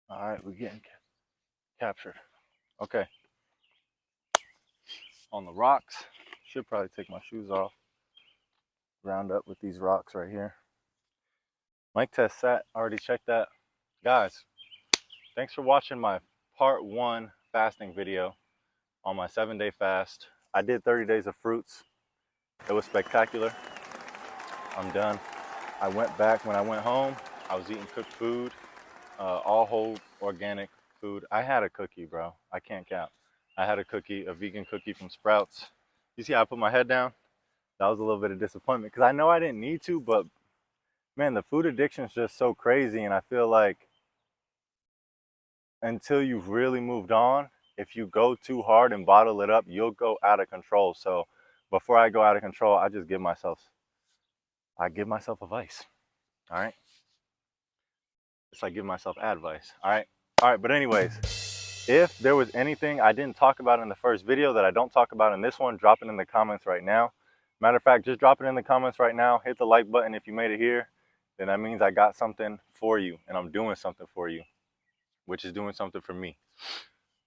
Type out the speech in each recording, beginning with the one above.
All right, we're getting captured. Okay, on the rocks. Should probably take my shoes off. Round up with these rocks right here. Mic test set. Already checked that. Guys, thanks for watching my part 1 fasting video on my 7-day fast. I did 30 days of fruits. It was spectacular. I'm done. I went back when I went home. I was eating cooked food, all whole organic food. I had a cookie, bro. I can't count. I had a cookie, a vegan cookie from Sprouts. You see how I put my head down? That was a little bit of disappointment because I know I didn't need to, but man, the food addiction is just so crazy. And I feel like until you've really moved on, if you go too hard and bottle it up, you'll go out of control. So before I go out of control, I just give myself a vice. All right. It's like give myself advice. All right. All right. But anyways, if there was anything I didn't talk about in the first video that I don't talk about in this one, drop it in the comments right now. Matter of fact, just drop it in the comments right now. Hit the like button if you made it here. Then that means I got something for you and I'm doing something for you, which is doing something for me.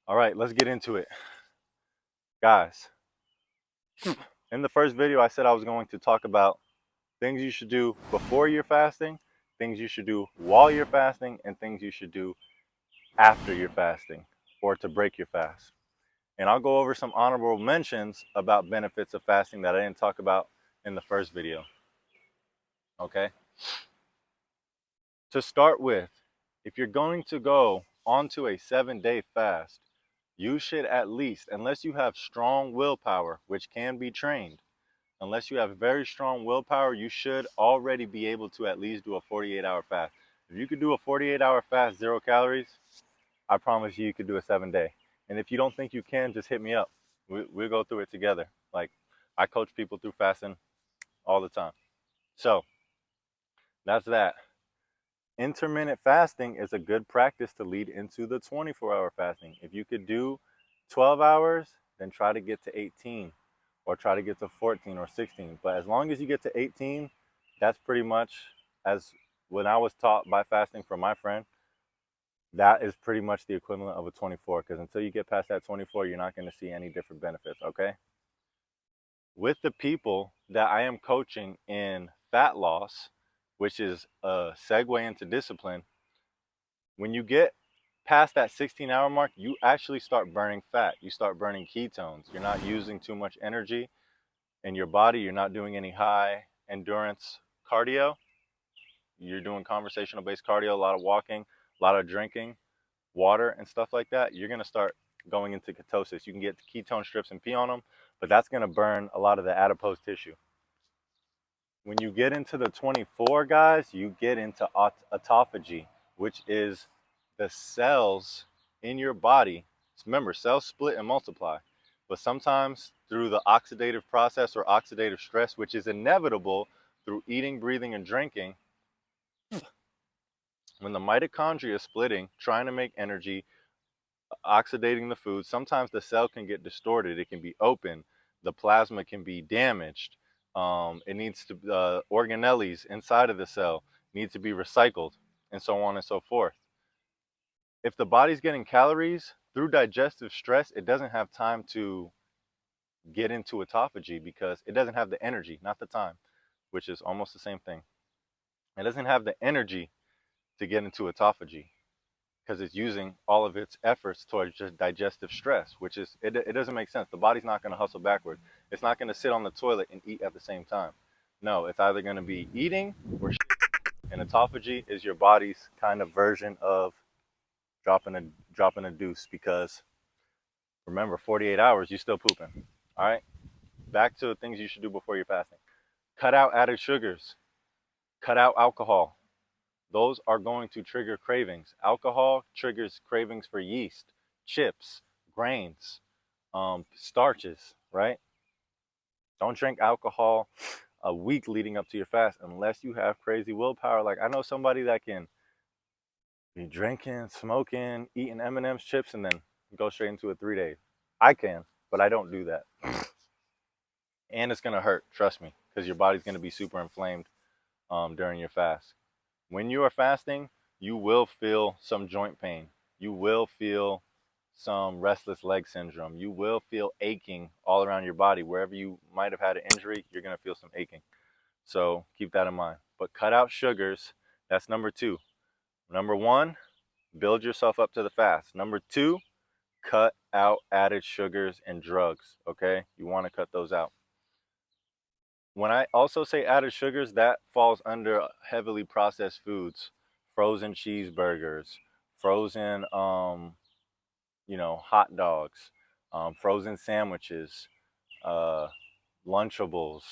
All right, let's get into it. Guys, in the first video, I said I was going to talk about things you should do before you're fasting, things you should do while you're fasting, and things you should do after you're fasting or to break your fast. And I'll go over some honorable mentions about benefits of fasting that I didn't talk about in the first video. Okay? To start with, if you're going to go onto a 7-day fast, you should at least, unless you have strong willpower, which can be trained, unless you have very strong willpower, you should already be able to at least do a 48-hour fast. If you could do a 48-hour fast, 0 calories, I promise you could do a 7-day. And if you don't think you can, just hit me up. We'll go through it together. Like, I coach people through fasting all the time. So, that's that. Intermittent fasting is a good practice to lead into the 24-hour fasting. If you could do 12 hours, then try to get to 18 or try to get to 14 or 16. But as long as you get to 18, that's pretty much as when I was taught by fasting from my friend, that is pretty much the equivalent of a 24 because until you get past that 24, you're not going to see any different benefits, okay? With the people that I am coaching in fat loss, which is a segue into discipline, when you get past that 16-hour mark, you actually start burning fat. You start burning ketones. You're not using too much energy in your body. You're not doing any high endurance cardio. You're doing conversational based cardio, a lot of walking, a lot of drinking water and stuff like that. You're going to start going into ketosis. You can get ketone strips and pee on them, but that's going to burn a lot of the adipose tissue. When you get into the 24, guys, you get into autophagy, which is the cells in your body. Remember, cells split and multiply, but sometimes through the oxidative process or oxidative stress, which is inevitable through eating, breathing, and drinking, when the mitochondria is splitting, trying to make energy, oxidating the food, sometimes the cell can get distorted. It can be open. The plasma can be damaged. It needs to, organelles inside of the cell need to be recycled, and so on and so forth. If the body's getting calories through digestive stress, it doesn't have time to get into autophagy because it doesn't have the energy, not the time, which is almost the same thing. It doesn't have the energy to get into autophagy because it's using all of its efforts towards just digestive stress, which is, it doesn't make sense. The body's not going to hustle backwards. It's not going to sit on the toilet and eat at the same time. No, it's either going to be eating or and autophagy is your body's kind of version of dropping a deuce because remember, 48 hours, you still pooping. All right, back to the things you should do before you're fasting. Cut out added sugars. Cut out alcohol. Those are going to trigger cravings. Alcohol triggers cravings for yeast, chips, grains, starches, right? Don't drink alcohol a week leading up to your fast unless you have crazy willpower. Like I know somebody that can be drinking, smoking, eating M&M's, chips, and then go straight into a 3-day. I can, but I don't do that. And it's going to hurt, trust me, because your body's going to be super inflamed during your fast. When you are fasting, you will feel some joint pain. You will feel some restless leg syndrome. You will feel aching all around your body. Wherever you might have had an injury, you're going to feel some aching. So keep that in mind. But cut out sugars. That's number 2. Number 1, build yourself up to the fast. Number 2, cut out added sugars and drugs. Okay? You want to cut those out. When I also say added sugars, that falls under heavily processed foods, frozen cheeseburgers, frozen, hot dogs, frozen sandwiches, uh, Lunchables,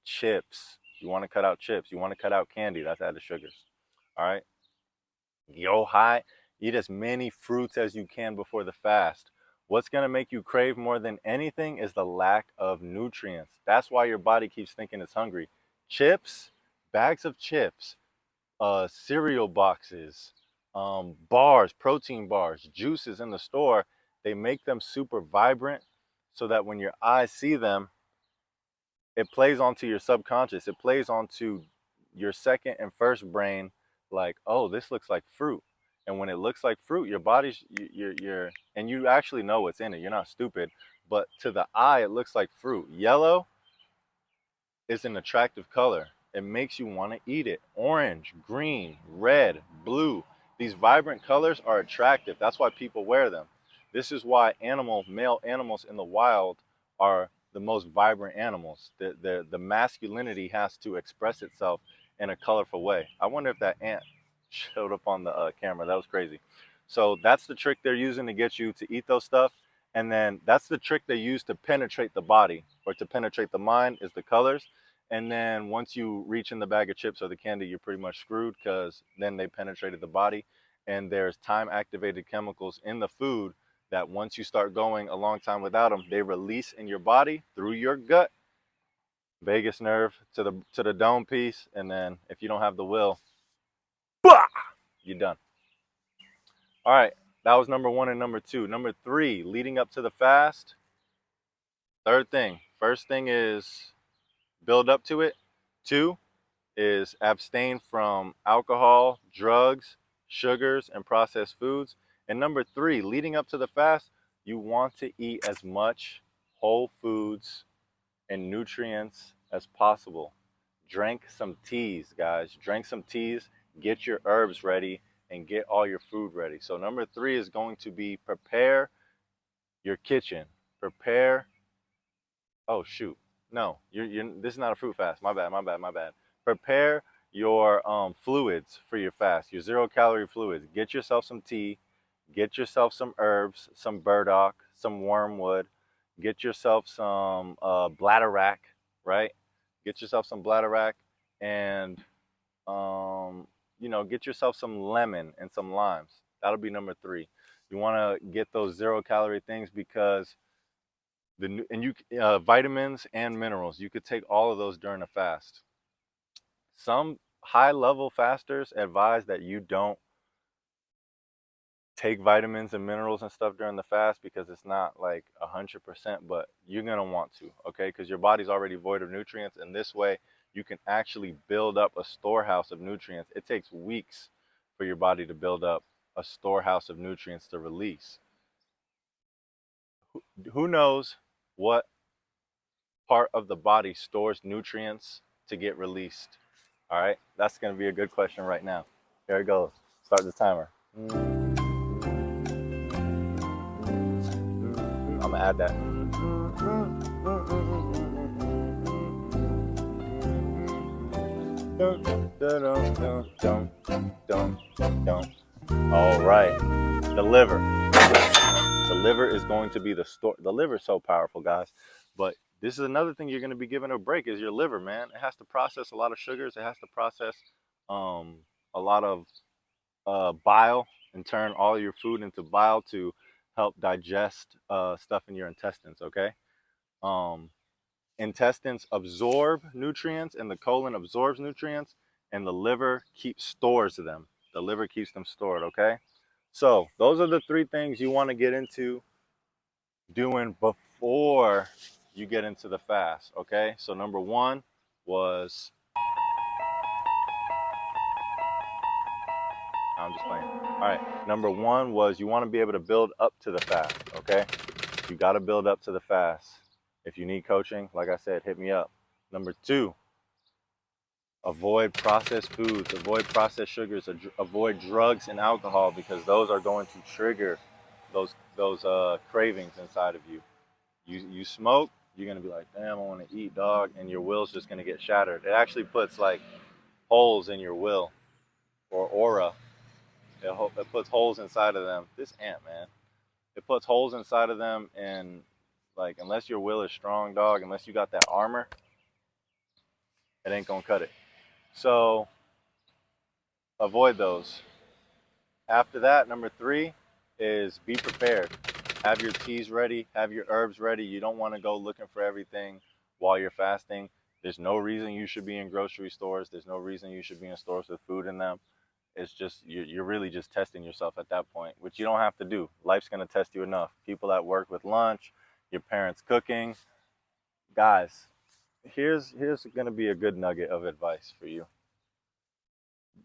chips. You want to cut out chips. You want to cut out candy. That's added sugars. All right. Go high. Eat as many fruits as you can before the fast. What's going to make you crave more than anything is the lack of nutrients. That's why your body keeps thinking it's hungry. Chips, bags of chips, cereal boxes, bars, protein bars, juices in the store, they make them super vibrant so that when your eyes see them, it plays onto your subconscious. It plays onto your second and first brain, like, oh, this looks like fruit. And when it looks like fruit, your body's, you're, and you actually know what's in it. You're not stupid. But to the eye, it looks like fruit. Yellow is an attractive color. It makes you want to eat it. Orange, green, red, blue. These vibrant colors are attractive. That's why people wear them. This is why male animals in the wild are the most vibrant animals. The masculinity has to express itself in a colorful way. I wonder if that ant showed up on the camera. That was crazy. So that's the trick they're using to get you to eat those stuff. And then that's the trick they use to penetrate the body or to penetrate the mind, is the colors. And then once you reach in the bag of chips or the candy, you're pretty much screwed, because then they penetrated the body. And there's time activated chemicals in the food that once you start going a long time without them, they release in your body through your gut, vagus nerve to the dome piece. And then if you don't have the will, bah, you're done. All right, that was number 1 and number 2. Number 3, leading up to the fast. Third thing. First thing is build up to it. 2 is abstain from alcohol, drugs, sugars, and processed foods. And number 3, leading up to the fast, you want to eat as much whole foods and nutrients as possible. Drink some teas, guys. Drink some teas. Get your herbs ready and get all your food ready. So number 3 is going to be prepare your kitchen. Prepare. Oh shoot. No, this is not a fruit fast. My bad. Prepare your fluids for your fast. Your 0-calorie fluids. Get yourself some tea. Get yourself some herbs, some burdock, some wormwood. Get yourself some bladderwrack, right? Get yourself some bladderwrack, and get yourself some lemon and some limes. That'll be number 3. You want to get those 0-calorie things because vitamins and minerals. You could take all of those during a fast. Some high-level fasters advise that you don't take vitamins and minerals and stuff during the fast because it's not like 100%, but you're gonna want to, okay? Because your body's already void of nutrients, and this way you can actually build up a storehouse of nutrients. It takes weeks for your body to build up a storehouse of nutrients to release. Who knows what part of the body stores nutrients to get released? All right, that's gonna be a good question right now. Here it goes. Start the timer. I'm gonna add that. All right, the liver. The liver is going to be the store. The liver is so powerful, guys. But this is another thing you're going to be given a break, is your liver, man. It has to process a lot of sugars. It has to process a lot of bile and turn all your food into bile to help digest stuff in your intestines, okay? Intestines absorb nutrients, and the colon absorbs nutrients, and the liver stores them. The liver keeps them stored, okay? So those are the 3 things you want to get into doing before you get into the fast, okay? So number 1 was I'm just playing. All right. Number one was you want to be able to build up to the fast. Okay. You got to build up to the fast. If you need coaching, like I said, hit me up. Number two, avoid processed foods, avoid processed sugars, avoid drugs and alcohol, because those are going to trigger those cravings inside of you. You smoke, you're gonna be like, damn, I want to eat, dog, and your will's just gonna get shattered. It actually puts like holes in your will or aura. It puts holes inside of them. This ant, man, it puts holes inside of them, and like unless your will is strong, dog, unless you got that armor, it ain't gonna cut it. So avoid those. After that, number three is be prepared. Have your teas ready, have your herbs ready. You don't want to go looking for everything while you're fasting. There's no reason you should be in grocery stores. There's no reason you should be in stores with food in them. It's just, you're really just testing yourself at that point, which you don't have to do. Life's going to test you enough. People at work with lunch, your parents cooking. Guys, here's going to be a good nugget of advice for you.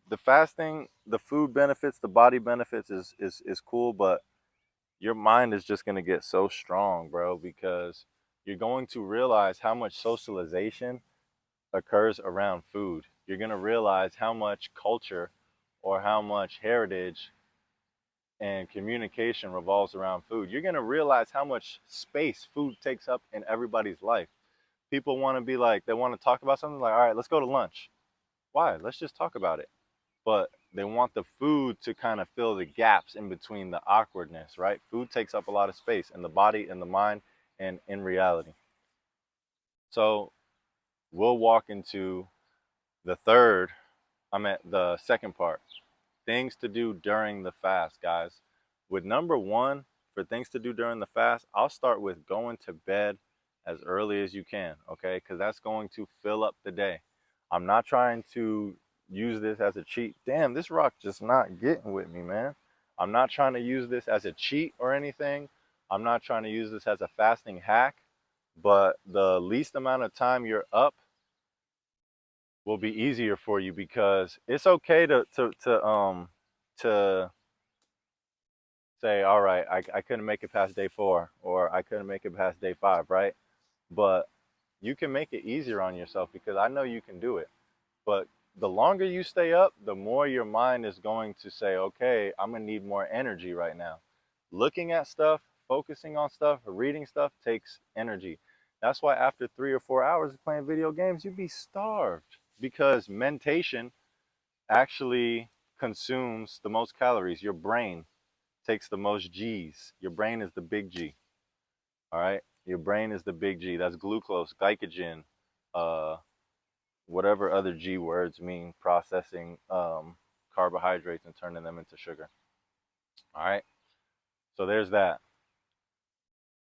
The fasting, the food benefits, the body benefits is cool, but your mind is just going to get so strong, bro, because you're going to realize how much socialization occurs around food. You're going to realize how much culture or how much heritage and communication revolves around food. You're going to realize how much space food takes up in everybody's life. People want to be like, they want to talk about something like, all right, let's go to lunch. Why? Let's just talk about it. But they want the food to kind of fill the gaps in between the awkwardness, right? Food takes up a lot of space in the body, in the mind, and in reality. So we'll walk into the second part. Things to do during the fast, guys. With number one, for things to do during the fast, I'll start with going to bed as early as you can, okay? Because that's going to fill up the day. I'm not trying to use this as a cheat. Damn, this rock just not getting with me, man. I'm not trying to use this as a cheat or anything. I'm not trying to use this as a fasting hack, but the least amount of time you're up will be easier for you, because it's okay to say, all right, I couldn't make it past day 4, or I couldn't make it past day 5, right? But you can make it easier on yourself, because I know you can do it. But the longer you stay up, the more your mind is going to say, okay, I'm gonna need more energy right now. Looking at stuff, focusing on stuff, reading stuff takes energy. That's why after 3 or 4 hours of playing video games, you'd be starved, because mentation actually consumes the most calories. Your brain takes the most G's. Your brain is the big G. All right. Your brain is the big G. That's glucose, glycogen, whatever other G words mean, processing carbohydrates and turning them into sugar. All right. So there's that.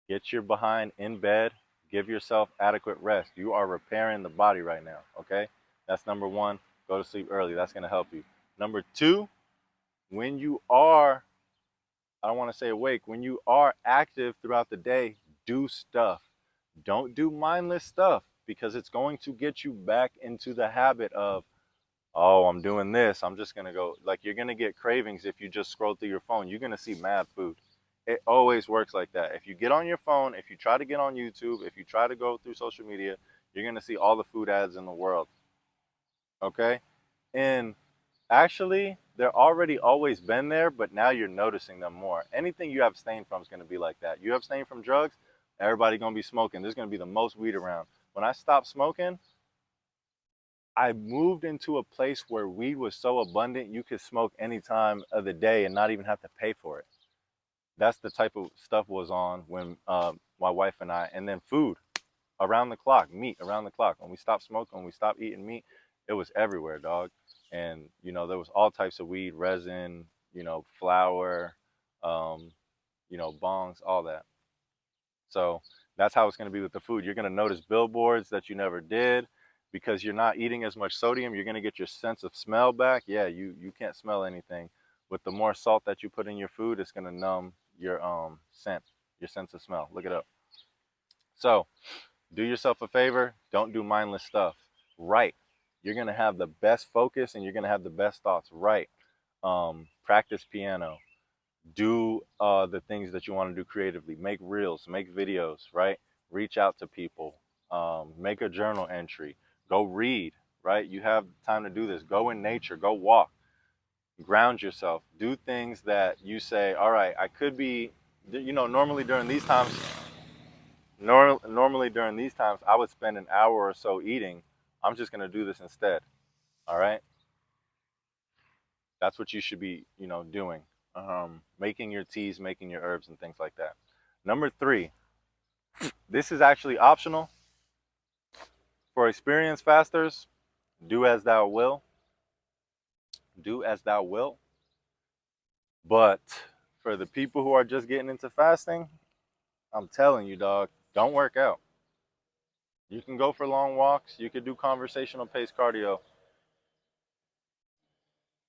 Get your behind in bed. Give yourself adequate rest. You are repairing the body right now. Okay. That's number one. Go to sleep early. That's going to help you. Number two, when you are, I don't want to say awake, when you are active throughout the day, do stuff. Don't do mindless stuff, because it's going to get you back into the habit of, oh, I'm doing this, I'm just going to go. Like, you're going to get cravings if you just scroll through your phone. You're going to see mad food. It always works like that. If you get on your phone, if you try to get on YouTube, if you try to go through social media, you're going to see all the food ads in the world. Okay? And actually, they're already always been there, but now you're noticing them more. Anything you abstain from is going to be like that. You abstain from drugs, everybody going to be smoking. There's going to be the most weed around. When I stopped smoking, I moved into a place where weed was so abundant, you could smoke any time of the day and not even have to pay for it. That's the type of stuff was on when my wife and I, and then food around the clock, meat around the clock. When we stopped smoking, when we stopped eating meat, it was everywhere, dog. And, you know, there was all types of weed, resin, you know, flour, you know, bongs, all that. So that's how it's going to be with the food. You're going to notice billboards that you never did, because you're not eating as much sodium. You're going to get your sense of smell back. Yeah, you can't smell anything. With the more salt that you put in your food, it's going to numb your scent, your sense of smell. Look it up. So do yourself a favor. Don't do mindless stuff. Write. You're going to have the best focus and you're going to have the best thoughts. Write. Practice piano, do the things that you want to do creatively, make reels, make videos, right? Reach out to people, make a journal entry, go read, right? You have time to do this. Go in nature, go walk, ground yourself, do things that you say, all right, I could be, normally during these times, normally during these times, I would spend an hour or so eating. I'm just going to do this instead. All right. That's what you should be, doing. Making your teas, making your herbs and things like that. Number 3, this is actually optional for experienced fasters. Do as thou will. Do as thou wilt. But for the people who are just getting into fasting, I'm telling you, dog, don't work out. You can go for long walks. You could do conversational pace cardio.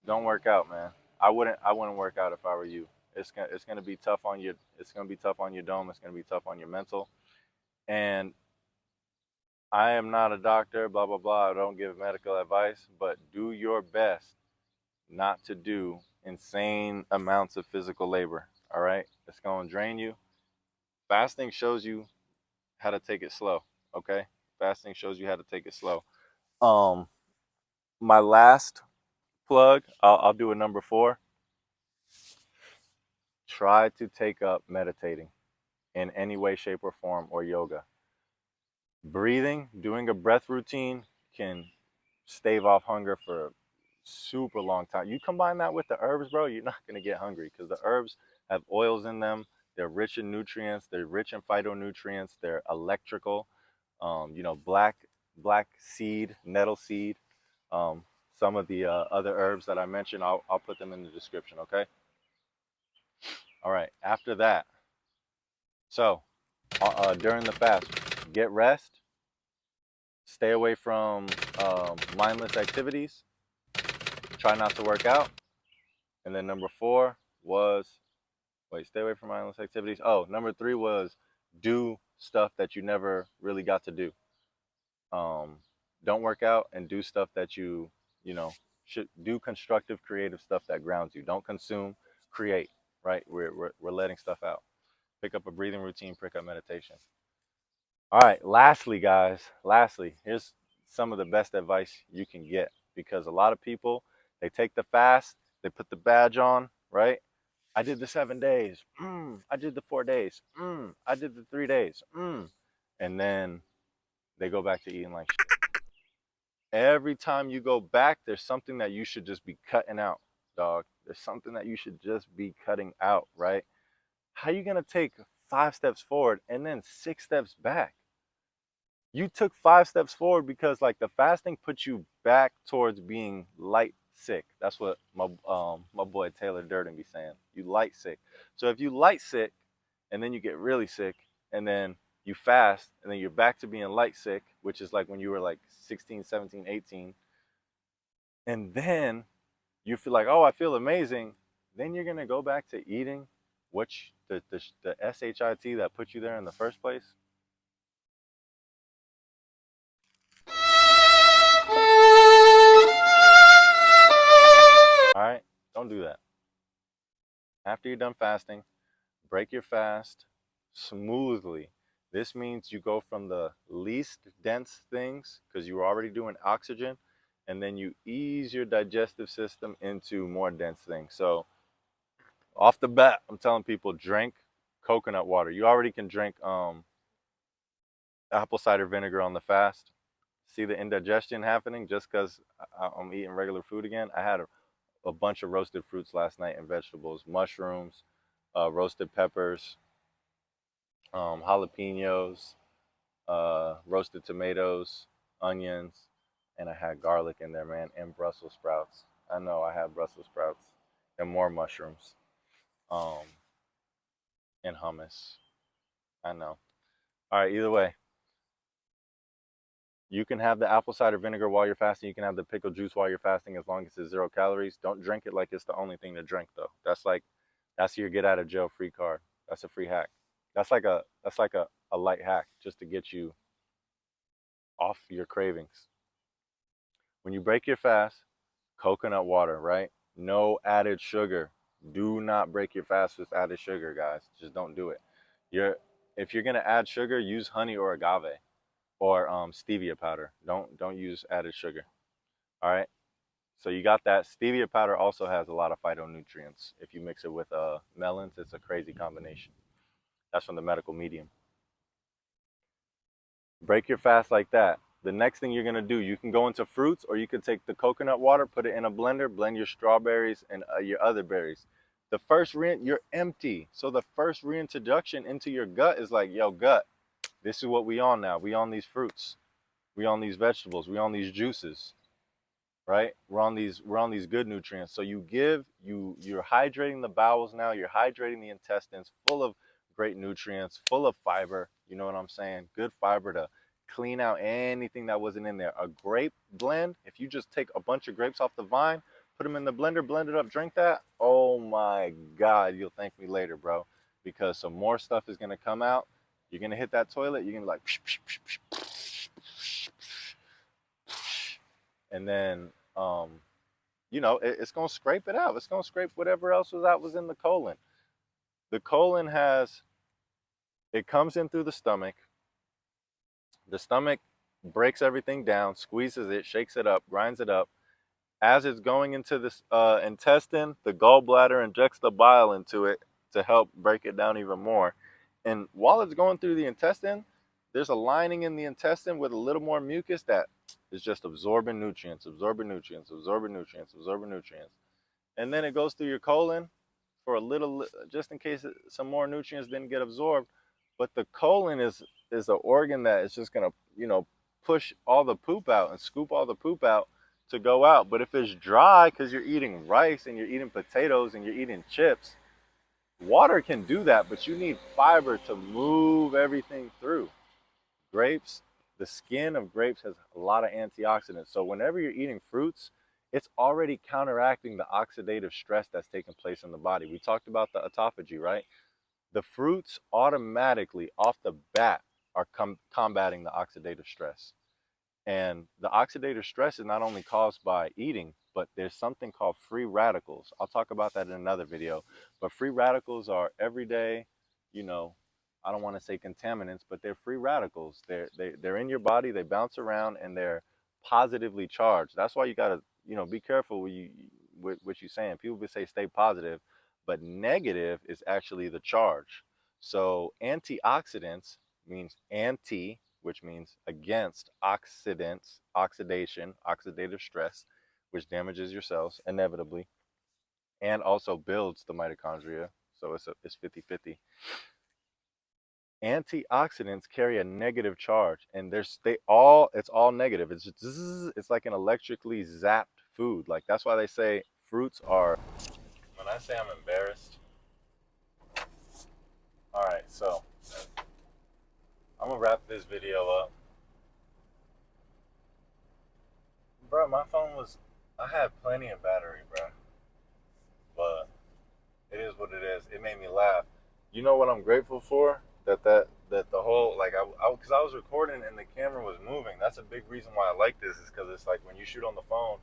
Don't work out, man. I wouldn't work out if I were you. It's gonna be tough on you. It's gonna be tough on your dome. It's gonna be tough on your mental. And I am not a doctor, blah blah blah. I don't give medical advice, but do your best not to do insane amounts of physical labor. All right? It's gonna drain you. Fasting shows you how to take it slow. Okay? Fasting shows you how to take it slow. Um, my last plug, I'll do a number 4. Try to take up meditating in any way, shape, or form, or yoga. Breathing, doing a breath routine can stave off hunger for a super long time. You combine that with the herbs, bro, you're not going to get hungry because the herbs have oils in them. They're rich in nutrients. They're rich in phytonutrients. They're electrical. Black seed, nettle seed. Um, some of the other herbs that I mentioned, I'll put them in the description, okay? All right, after that, so during the fast, get rest, stay away from mindless activities, try not to work out. And then number 4 was, stay away from mindless activities. Oh, number 3 was do stuff that you never really got to do. Don't work out and do stuff that you know, should do constructive, creative stuff that grounds you. Don't consume, create, right? We're letting stuff out. Pick up a breathing routine, pick up meditation. All right, lastly, guys, here's some of the best advice you can get because a lot of people, they take the fast, they put the badge on, right? I did the 7 days. I did the 4 days. I did the 3 days. And then they go back to eating like shit. Every time you go back, there's something that you should just be cutting out, dog. There's something that you should just be cutting out, right? How you gonna take 5 steps forward and then 6 steps back? You took 5 steps forward because like the fasting puts you back towards being light sick. That's what my boy Taylor Durden be saying. You light sick. So if you light sick and then you get really sick and then you fast and then you're back to being light sick, which is like when you were like 16, 17, 18, and then you feel like, oh, I feel amazing, then you're gonna go back to eating which the SHIT that put you there in the first place. All right, don't do that. After you're done fasting, break your fast smoothly. This means you go from the least dense things because you were already doing oxygen, and then you ease your digestive system into more dense things. So off the bat, I'm telling people drink coconut water. You already can drink apple cider vinegar on the fast. See the indigestion happening just because I'm eating regular food again. I had a bunch of roasted fruits last night and vegetables, mushrooms, roasted peppers, jalapenos, roasted tomatoes, onions, and I had garlic in there, man, and Brussels sprouts. I know I had Brussels sprouts and more mushrooms, um, and hummus. I know. All right, either way, you can have the apple cider vinegar while you're fasting. You can have the pickle juice while you're fasting as long as it's 0 calories. Don't drink it like it's the only thing to drink, though. That's your get out of jail free card. That's a free hack. That's like a light hack just to get you off your cravings. When you break your fast, coconut water, right? No added sugar. Do not break your fast with added sugar, guys. Just don't do it. If you're gonna add sugar, use honey or agave or stevia powder. Don't use added sugar. All right. So you got that. Stevia powder also has a lot of phytonutrients. If you mix it with melons, it's a crazy combination. That's from the medical medium. Break your fast like that. The next thing you're gonna do, you can go into fruits, or you can take the coconut water, put it in a blender, blend your strawberries and your other berries. The first you're empty. So the first reintroduction into your gut is like, yo, gut, this is what we on now. We on these fruits. We on these vegetables. We on these juices. Right? We're on these good nutrients. So you're hydrating the bowels now. You're hydrating the intestines, full of great nutrients, full of fiber. You know what I'm saying? Good fiber to clean out anything that wasn't in there. A grape blend, if you just take a bunch of grapes off the vine, put them in the blender, blend it up, drink that. Oh my God, you'll thank me later, bro. Because some more stuff is gonna come out. You're gonna hit that toilet, you're gonna be like, and then you know, it's gonna scrape it out. It's gonna scrape whatever else was in the colon. The colon it comes in through the stomach. The stomach breaks everything down, squeezes it, shakes it up, grinds it up. As it's going into this intestine, the gallbladder injects the bile into it to help break it down even more. And while it's going through the intestine, there's a lining in the intestine with a little more mucus that is just absorbing nutrients, absorbing nutrients, absorbing nutrients, absorbing nutrients. And then it goes through your colon for a little, just in case some more nutrients didn't get absorbed. But the colon is an organ that is just gonna, you know, push all the poop out and scoop all the poop out to go out. But if it's dry because you're eating rice and you're eating potatoes and you're eating chips, water can do that, but you need fiber to move everything through. Grapes, the skin of grapes has a lot of antioxidants. So whenever you're eating fruits, it's already counteracting the oxidative stress that's taking place in the body. We talked about the autophagy, right? The fruits automatically off the bat are combating the oxidative stress. And the oxidative stress is not only caused by eating, but there's something called free radicals. I'll talk about that in another video. But free radicals are everyday, you know, I don't want to say contaminants, but they're free radicals. They're in your body, they bounce around, and they're positively charged. That's why you gotta, you know, be careful with what you're saying. People would say stay positive, but negative is actually the charge. So antioxidants means anti, which means against oxidants, oxidation, oxidative stress, which damages your cells inevitably, and also builds the mitochondria. So it's 50-50. Antioxidants carry a negative charge, and it's all negative. It's just, it's like an electrically zapped food. Like that's why they say fruits are. When I say I'm embarrassed, all right, so I'm gonna wrap this video up, bro. My phone I had plenty of battery, bro, but it is what it is. It made me laugh. You know what I'm grateful for? That the whole, like, because I was recording and the camera was moving. That's a big reason why I like this, is because it's like when you shoot on the phone,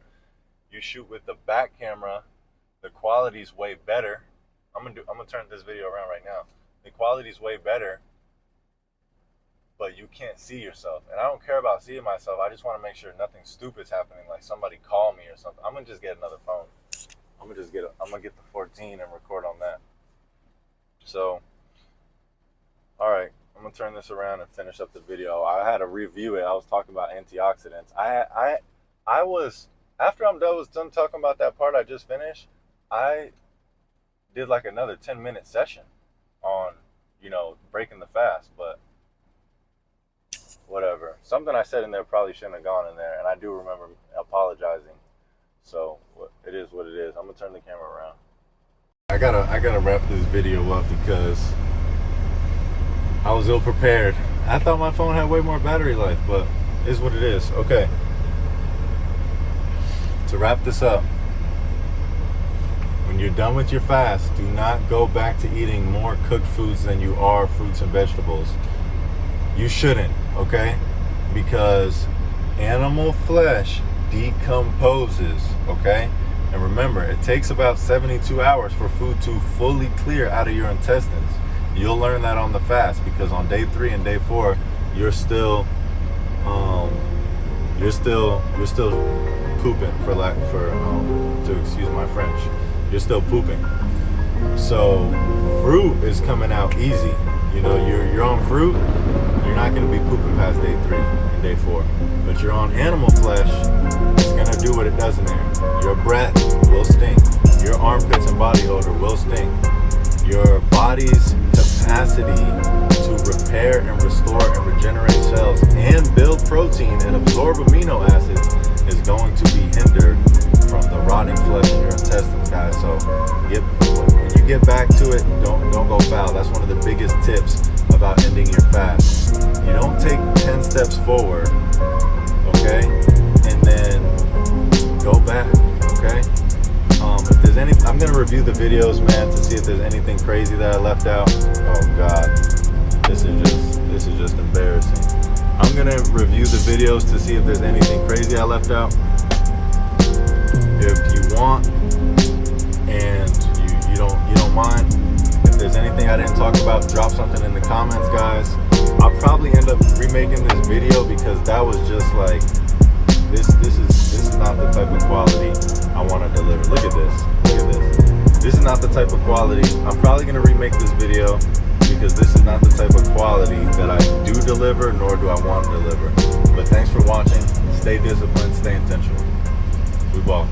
you shoot with the back camera, the quality's way better. I'm gonna turn this video around right now. The quality's way better, but you can't see yourself. And I don't care about seeing myself. I just want to make sure nothing stupid's happening, like somebody call me or something. I'm gonna just get another phone. I'm gonna get the 14 and record on that. So, all right, I'm gonna turn this around and finish up the video. I had to review it. I was talking about antioxidants. I was, after I'm done talking about that part I just finished, I did like another 10-minute session on, you know, breaking the fast, but whatever. Something I said in there probably shouldn't have gone in there, and I do remember apologizing. So it is what it is. I'm gonna turn the camera around. I gotta wrap this video up because I was ill prepared. I thought my phone had way more battery life, but it is what it is. Okay. To wrap this up, when you're done with your fast, do not go back to eating more cooked foods than you are fruits and vegetables. You shouldn't, okay? Because animal flesh decomposes, okay? And remember, it takes about 72 hours for food to fully clear out of your intestines. You'll learn that on the fast, because on day 3 and day 4, you're still pooping, to excuse my French. You're still pooping. So fruit is coming out easy. You know, you're on fruit, you're not going to be pooping past day 3 and day 4. But you're on animal flesh, it's going to do what it does in there. Your breath will stink. Your armpits and body odor will stink. Your body's capacity to repair and restore and regenerate cells and build protein and absorb amino acids is going to be hindered from the rotting flesh in your intestines, guys. So when you get back to it, don't go foul. That's one of the biggest tips about ending your fast. You don't take 10 steps forward, okay, and then go back, okay? If there's any, I'm gonna review the videos, man, to see if there's anything crazy that I left out. Oh God, this is just embarrassing. I'm gonna review the videos to see if there's anything crazy I left out. If you want, and you don't mind, if there's anything I didn't talk about, drop something in the comments, guys. I'll probably end up remaking this video, because that was just like, this is not the type of quality I want to deliver. Look at this. This is not the type of quality. I'm probably going to remake this video, because this is not the type of quality that I do deliver, nor do I want to deliver. But thanks for watching. Stay disciplined, stay intentional. We ball.